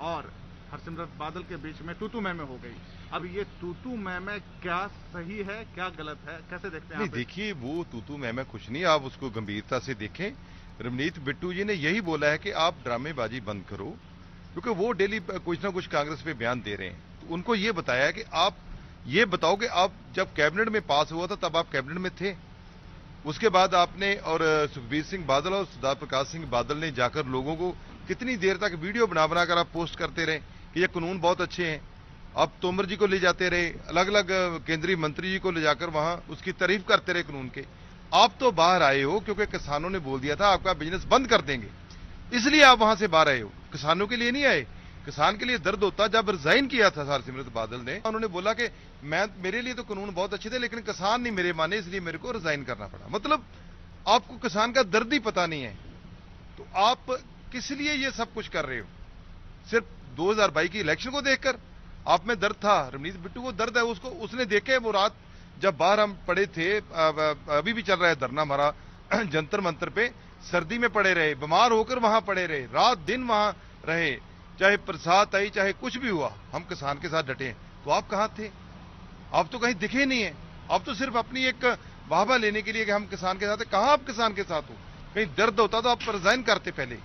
और हरसिमरत बादल के बीच में तू मैं हो गई। अब ये तू मैं क्या सही है, क्या गलत है, कैसे देखते हैं नहीं आप? देखिए, वो तू मैं कुछ नहीं, आप उसको गंभीरता से देखें। रवनीत बिट्टू जी ने यही बोला है कि आप ड्रामेबाजी बंद करो, क्योंकि वो डेली कुछ ना कुछ कांग्रेस पे बयान दे रहे हैं। तो उनको ये बताया है कि आप ये बताओ कि आप जब कैबिनेट में पास हुआ था तब आप कैबिनेट में थे। उसके बाद आपने और सुखबीर सिंह बादल और सरदार प्रकाश सिंह बादल ने जाकर लोगों को कितनी देर तक वीडियो बना बनाकर आप पोस्ट करते रहे कि ये कानून बहुत अच्छे हैं। आप तोमर जी को ले जाते रहे, अलग अलग केंद्रीय मंत्री जी को ले जाकर वहां उसकी तारीफ करते रहे कानून के। आप तो बाहर आए हो क्योंकि किसानों ने बोल दिया था आपका बिजनेस बंद कर देंगे, इसलिए आप वहां से बाहर आए हो। किसानों के लिए नहीं आए। किसान के लिए दर्द होता। जब रिजाइन किया था हरसिमरत बादल ने, उन्होंने बोला कि मेरे लिए तो कानून बहुत अच्छे थे लेकिन किसान नहीं मेरे माने, इसलिए मेरे को रिजाइन करना पड़ा। मतलब आपको किसान का दर्द ही पता नहीं है। तो आप किस लिए ये सब कुछ कर रहे हो? सिर्फ 2022 की इलेक्शन को देखकर? आप में दर्द था, रवनीत बिट्टू को दर्द है, उसको उसने देखे वो रात जब बाहर हम पड़े थे, अभी भी चल रहा है धरना हमारा जंतर मंतर पे, सर्दी में पड़े रहे, बीमार होकर वहां पड़े रहे, रात दिन वहां रहे, चाहे बरसात आई चाहे कुछ भी हुआ, हम किसान के साथ डटे हैं। तो आप कहां थे? आप तो कहीं दिखे नहीं है। आप तो सिर्फ अपनी एक वाहवा लेने के लिए कि हम किसान के साथ हैं। कहां आप किसान के साथ हो? कहीं दर्द होता तो आप रिजाइन करते पहले।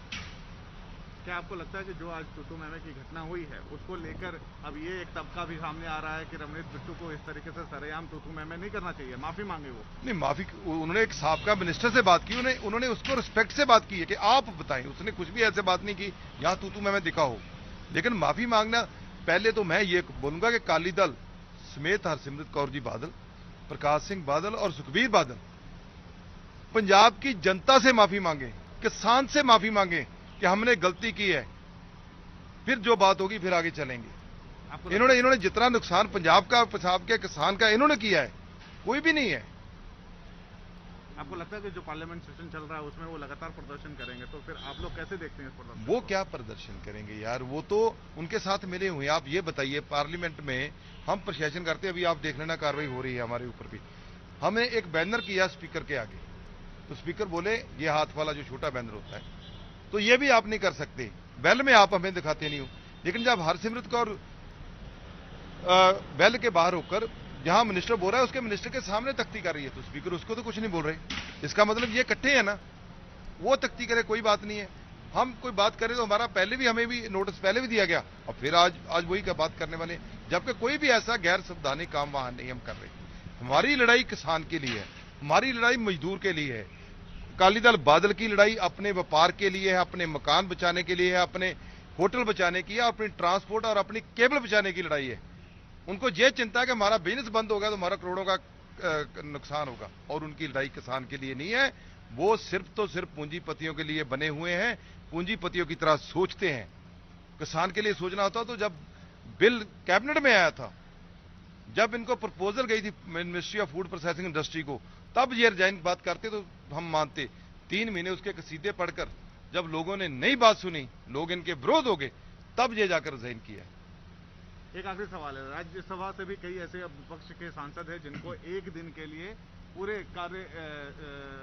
क्या आपको लगता है कि जो आज तू मैं की घटना हुई है उसको लेकर अब ये एक तबका भी सामने आ रहा है कि रवनीत बिट्टू को इस तरीके से सरेआम तू मैं नहीं करना चाहिए, माफी मांगे? वो नहीं, माफी उन्होंने एक साबका मिनिस्टर से बात की, उन्होंने उसको रिस्पेक्ट से बात की है कि आप बताएं। उसने कुछ भी ऐसे बात नहीं की यहां तू मैं दिखा हो। लेकिन माफी मांगना, पहले तो मैं ये बोलूंगा कि अकाली दल समेत हरसिमरत कौर जी बादल, प्रकाश सिंह बादल और सुखबीर बादल पंजाब की जनता से माफी मांगे, किसान से माफी मांगे कि हमने गलती की है। फिर जो बात होगी फिर आगे चलेंगे। इन्होंने जितना नुकसान पंजाब के किसान का इन्होंने किया है, कोई भी नहीं है। आपको लगता है कि जो पार्लियामेंट सेशन चल रहा है उसमें वो लगातार प्रदर्शन करेंगे, तो फिर आप लोग कैसे देखते हैं इस प्रदर्शन? वो क्या प्रदर्शन करेंगे यार, वो तो उनके साथ मिले हुए हैं। आप ये बताइए, पार्लियामेंट में हम प्रशासन करते हैं, अभी आप देख लेना कार्रवाई हो रही है हमारे ऊपर भी। हमने एक बैनर किया स्पीकर के आगे, तो स्पीकर बोले ये हाथ वाला जो छोटा बैनर होता है, तो ये भी आप नहीं कर सकते, बेल में आप हमें दिखाते नहीं हो। लेकिन जब हरसिमरत कौर बेल के बाहर होकर जहां मिनिस्टर बोल रहा है उसके मिनिस्टर के सामने तख्ती कर रही है, तो स्पीकर उसको तो कुछ नहीं बोल रहे। इसका मतलब ये इकट्ठे है ना, वो तख्ती करे, कोई बात नहीं है। हम कोई बात करें तो हमारा पहले भी, हमें भी नोटिस पहले भी दिया गया और फिर आज वही का बात करने वाले, जबकि कोई भी ऐसा गैर संवैधानिक काम वहां नहीं हम कर रहे। हमारी लड़ाई किसान के लिए है, हमारी लड़ाई मजदूर के लिए है। अकाली दल बादल की लड़ाई अपने व्यापार के लिए है, अपने मकान बचाने के लिए है, अपने होटल बचाने की है, अपनी ट्रांसपोर्ट और अपनी केबल बचाने की लड़ाई है। उनको ये चिंता है कि हमारा बिजनेस बंद होगा तो हमारा करोड़ों का नुकसान होगा, और उनकी लड़ाई किसान के लिए नहीं है। वो सिर्फ तो सिर्फ पूंजीपतियों के लिए बने हुए हैं, पूंजीपतियों की तरह सोचते हैं। किसान के लिए सोचना होता तो जब बिल कैबिनेट में आया था, जब इनको प्रपोजल गई थी ministry of food processing industry को, तब ये रिजाइन बात करते तो हम मानते। 3 महीने उसके कसीदे पढ़कर जब लोगों ने नई बात सुनी, लोग इनके विरोध हो गए, तब ये जाकर रिजाइन किया। एक आखिरी सवाल है, राज्यसभा से भी कई ऐसे विपक्ष के सांसद हैं जिनको एक दिन के लिए पूरे कार्य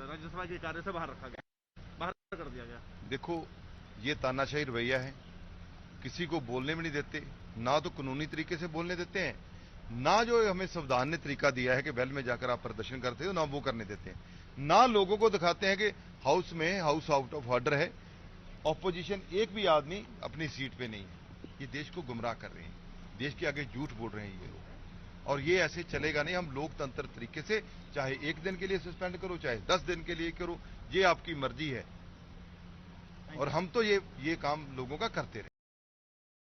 राज्यसभा के कार्य से बाहर रखा गया, बाहर कर दिया गया। देखो, ये तानाशाही रवैया है, किसी को बोलने में नहीं देते, ना तो कानूनी तरीके से बोलने देते हैं, ना जो हमें संविधान ने तरीका दिया है कि बेल में जाकर आप प्रदर्शन करते हो, ना वो करने देते हैं, ना लोगों को दिखाते हैं कि हाउस में हाउस आउट ऑफ ऑर्डर है, ऑपोजिशन एक भी आदमी अपनी सीट पे नहीं है। ये देश को गुमराह कर रहे हैं, देश के आगे झूठ बोल रहे हैं ये लोग, और ये ऐसे चलेगा नहीं। हम लोकतंत्र तरीके से, चाहे 1 दिन के लिए सस्पेंड करो, चाहे 10 दिन के लिए करो, ये आपकी मर्जी है, और हम तो ये काम लोगों का करते रहे।